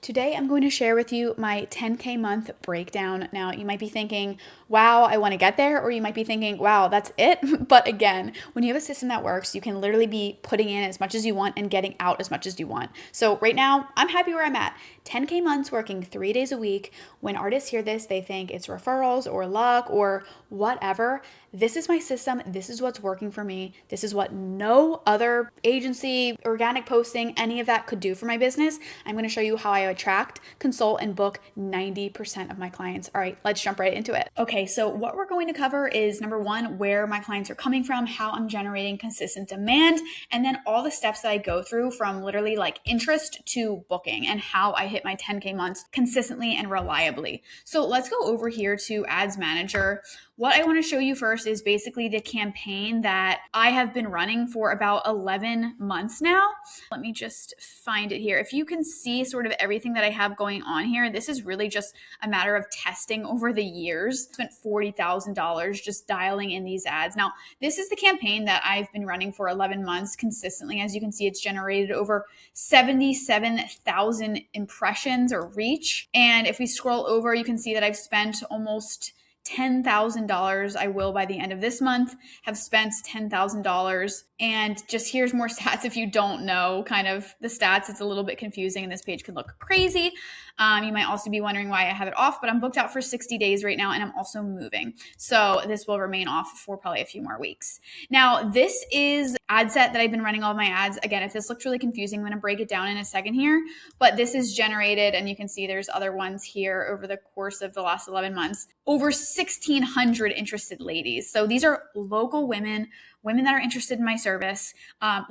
Today, I'm going to share with you my 10K month breakdown. Now, you might be thinking, wow, I want to get there, or you might be thinking, wow, that's it. But again, when you have a system that works, you can literally be putting in as much as you want and getting out as much as you want. So, right now, I'm happy where I'm at. 10K months working 3 days a week. When artists hear this, they think it's referrals or luck or whatever. This is my system. This is what's working for me. This is what no other agency, organic posting, any of that could do for my business. I'm going to show you how I attract, consult, and book 90% of my clients. All right, let's jump right into it. Okay, so what we're going to cover is number one, where my clients are coming from, how I'm generating consistent demand, and then all the steps that I go through from literally like interest to booking and how I hit my 10K months consistently and reliably. So let's go over here to Ads Manager. What I want to show you first is basically the campaign that I have been running for about 11 months now. Let me just find it here. If you can see sort of everything that I have going on here, this is really just a matter of testing over the years. Spent $40,000 just dialing in these ads. Now, this is the campaign that I've been running for 11 months consistently. As you can see, it's generated over 77,000 impressions or reach. And if we scroll over, you can see that I've spent almost $10,000. I will, by the end of this month, have spent $10,000. And just here's more stats. If you don't know kind of the stats, it's a little bit confusing and this page can look crazy. You might also be wondering why I have it off, but I'm booked out for 60 days right now and I'm also moving. So this will remain off for probably a few more weeks. Now, this is ad set that I've been running all of my ads. Again, if this looks really confusing, I'm going to break it down in a second here, but this is generated, and you can see there's other ones here over the course of the last 11 months, over 1,600 interested ladies. So these are local women that are interested in my service,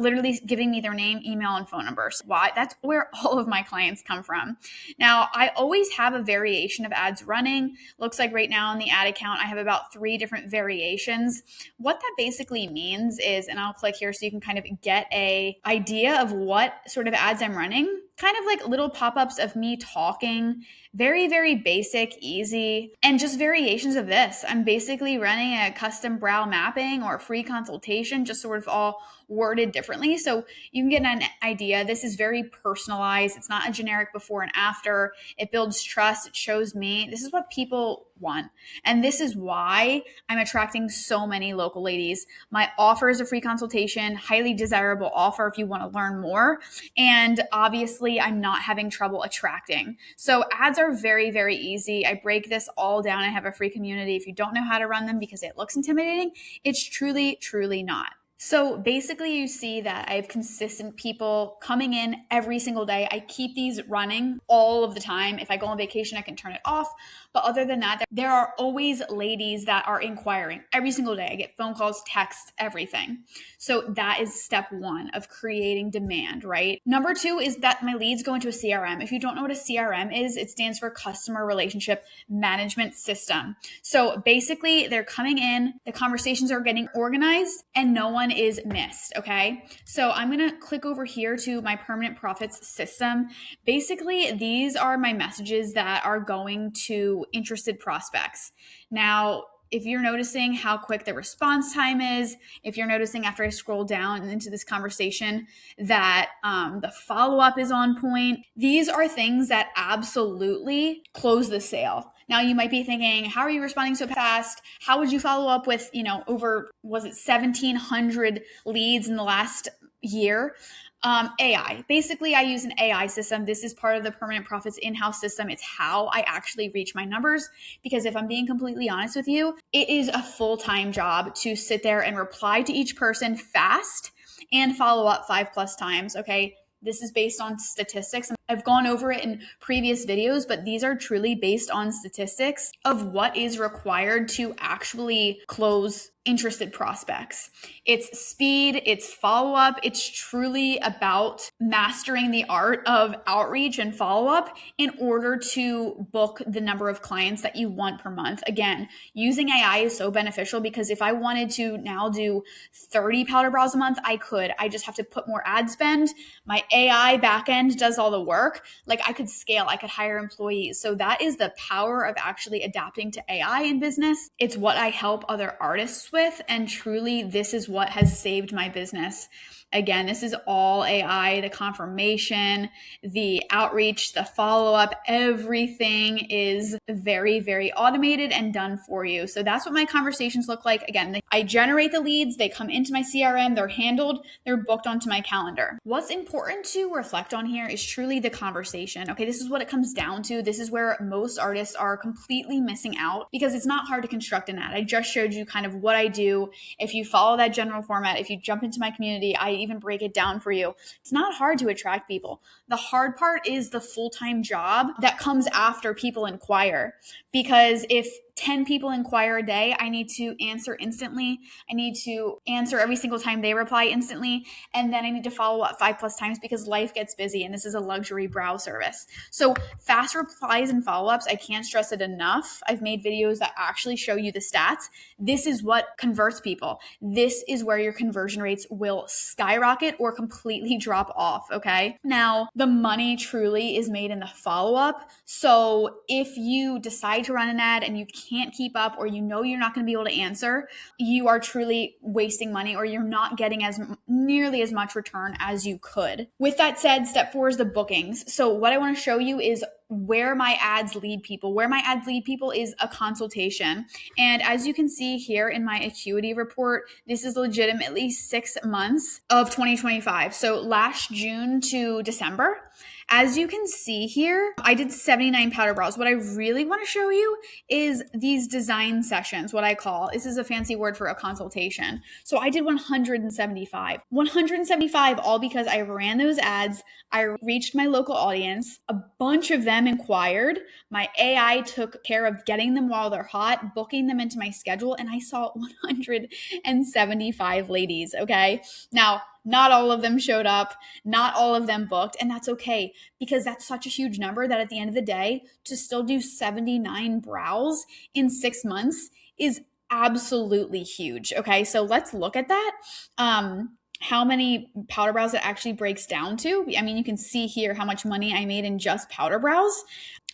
literally giving me their name, email, and phone number. So why? That's where all of my clients come from. Now, I always have a variation of ads running. Looks like right now in the ad account, I have about 3 different variations. What that basically means is, and I'll click here so you can kind of get a idea of what sort of ads I'm running. Kind of like little pop-ups of me talking, very, very basic, easy, and just variations of this. I'm basically running a custom brow mapping or a free consultation, just sort of all worded differently. So you can get an idea. This is very personalized. It's not a generic before and after. It builds trust. It shows me. This is what people want. And this is why I'm attracting so many local ladies. My offer is a free consultation, highly desirable offer if you want to learn more. And obviously, I'm not having trouble attracting. So ads are very, very easy. I break this all down. I have a free community. If you don't know how to run them because it looks intimidating, it's truly, truly not. So basically you see that I have consistent people coming in every single day. I keep these running all of the time. If I go on vacation, I can turn it off. But other than that, there are always ladies that are inquiring every single day. I get phone calls, texts, everything. So that is step 1 of creating demand, right? Number 2 is that my leads go into a CRM. If you don't know what a CRM is, it stands for Customer Relationship Management System. So basically they're coming in, the conversations are getting organized, and no one is missed, okay? So I'm going to click over here to my permanent profits system. Basically, these are my messages that are going to interested prospects. Now, if you're noticing how quick the response time is, if you're noticing after I scroll down into this conversation that the follow-up is on point, these are things that absolutely close the sale. Now you might be thinking, how are you responding so fast? How would you follow up with, over, was it 1,700 leads in the last year? AI. Basically, I use an AI system. This is part of the Permanent Profits in-house system. It's how I actually reach my numbers. Because if I'm being completely honest with you, it is a full-time job to sit there and reply to each person fast and follow up 5+ times. Okay. This is based on statistics. I've gone over it in previous videos, but these are truly based on statistics of what is required to actually close interested prospects. It's speed, it's follow-up. It's truly about mastering the art of outreach and follow-up in order to book the number of clients that you want per month. Again, using AI is so beneficial because if I wanted to now do 30 powder brows a month, I could. I just have to put more ad spend. My AI backend does all the work. Like I could scale, I could hire employees. So that is the power of actually adapting to AI in business. It's what I help other artists with. And truly, this is what has saved my business. Again, this is all AI, the confirmation, the outreach, the follow-up, everything is very, very automated and done for you. So that's what my conversations look like. Again, I generate the leads, they come into my CRM, they're handled, they're booked onto my calendar. What's important to reflect on here is truly the conversation. Okay, this is what it comes down to. This is where most artists are completely missing out because it's not hard to construct an ad. I just showed you kind of what I do. If you follow that general format, if you jump into my community, I even break it down for you. It's not hard to attract people. The hard part is the full-time job that comes after people inquire. Because if 10 people inquire a day, I need to answer instantly. I need to answer every single time they reply instantly. And then I need to follow up 5+ times because life gets busy and this is a luxury brow service. So fast replies and follow-ups, I can't stress it enough. I've made videos that actually show you the stats. This is what converts people. This is where your conversion rates will skyrocket or completely drop off, okay? Now, the money truly is made in the follow-up. So if you decide to run an ad and you can't keep up or you know you're not going to be able to answer, you are truly wasting money or you're not getting nearly as much return as you could. With that said, step 4 is the bookings. So what I want to show you is where my ads lead people. Where my ads lead people is a consultation. And as you can see here in my acuity report, this is legitimately 6 months of 2025. So last June to December. As you can see here, I did 79 powder brows. What I really want to show you is these design sessions, what I call. This is a fancy word for a consultation. So I did 175. 175 all because I ran those ads. I reached my local audience. A bunch of them inquired. My AI took care of getting them while they're hot, booking them into my schedule, and I saw 175 ladies, okay? Now, not all of them showed up, not all of them booked, and that's okay because that's such a huge number that at the end of the day, to still do 79 brows in 6 months is absolutely huge, okay? So let's look at that. How many powder brows it actually breaks down to. I mean, you can see here how much money I made in just powder brows.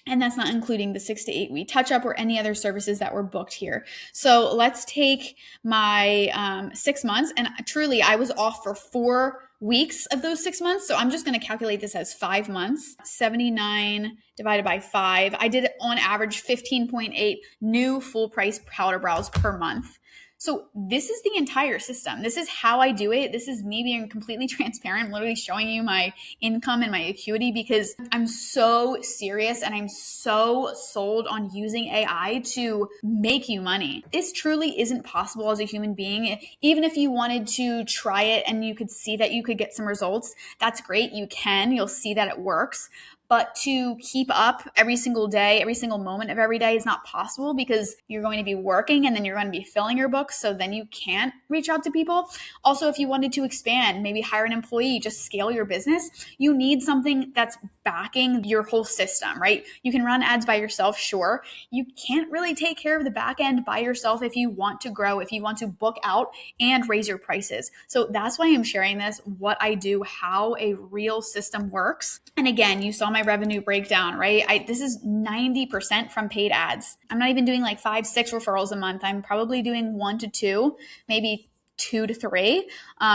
And that's not including the 6 to 8 week touch up or any other services that were booked here. So let's take my 6 months. And truly, I was off for 4 weeks of those 6 months. So I'm just going to calculate this as 5 months. 79 divided by 5. I did on average 15.8 new full price powder brows per month. So this is the entire system. This is how I do it. This is me being completely transparent. I'm literally showing you my income and my acuity because I'm so serious and I'm so sold on using AI to make you money. This truly isn't possible as a human being. Even if you wanted to try it and you could see that you could get some results, that's great. You can. You'll see that it works. But to keep up every single day, every single moment of every day is not possible because you're going to be working and then you're going to be filling your books. So then you can't reach out to people. Also, if you wanted to expand, maybe hire an employee, just scale your business, you need something that's backing your whole system, right? You can run ads by yourself, sure. You can't really take care of the back end by yourself if you want to grow, if you want to book out and raise your prices. So that's why I'm sharing this, what I do, how a real system works. And again, you saw my revenue breakdown, right? This is 90% from paid ads. I'm not even doing like 5, 6 referrals a month. I'm probably doing 1 to 2, maybe 2 to 3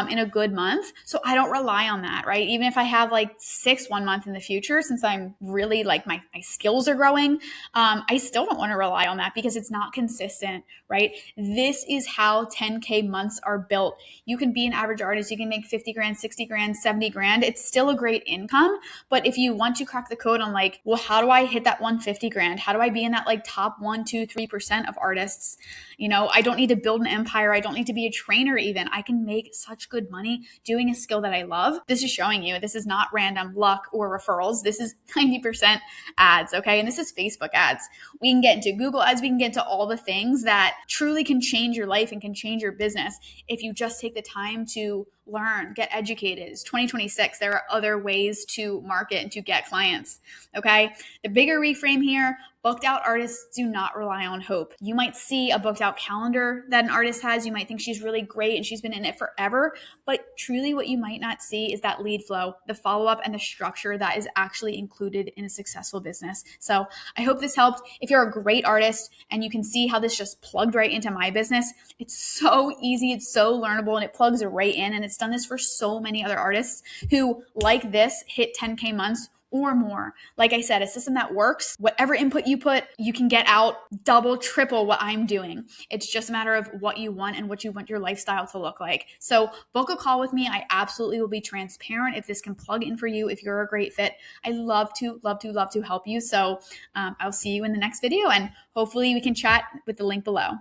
in a good month. So I don't rely on that, right? Even if I have like 6 one month in the future, since I'm really like my skills are growing, I still don't want to rely on that because it's not consistent, right? This is how 10K months are built. You can be an average artist. You can make 50 grand, 60 grand, 70 grand. It's still a great income. But if you want to crack the code on like, well, how do I hit that 150 grand? How do I be in that like top 1, 2, 3% of artists? You know, I don't need to build an empire. I don't need to be a trainer even. I can make such good money doing a skill that I love. This is showing you this is not random luck or referrals. This is 90% ads, okay? And this is Facebook ads. We can get into Google ads. We can get into all the things that truly can change your life and can change your business if you just take the time to learn, get educated. It's 2026. There are other ways to market and to get clients, okay? The bigger reframe here, booked out artists do not rely on hope. You might see a booked out calendar that an artist has. You might think she's really great and she's been in it forever, but truly what you might not see is that lead flow, the follow-up, and the structure that is actually included in a successful business. So I hope this helped. If you're a great artist and you can see how this just plugged right into my business, it's so easy, it's so learnable, and it plugs right in, and it's It's done this for so many other artists who, like this, hit 10K months or more. Like I said, a system that works. Whatever input you put, you can get out double, triple what I'm doing. It's just a matter of what you want and what you want your lifestyle to look like. So book a call with me. I absolutely will be transparent if this can plug in for you, if you're a great fit. I love to help you. So I'll see you in the next video, and hopefully we can chat with the link below.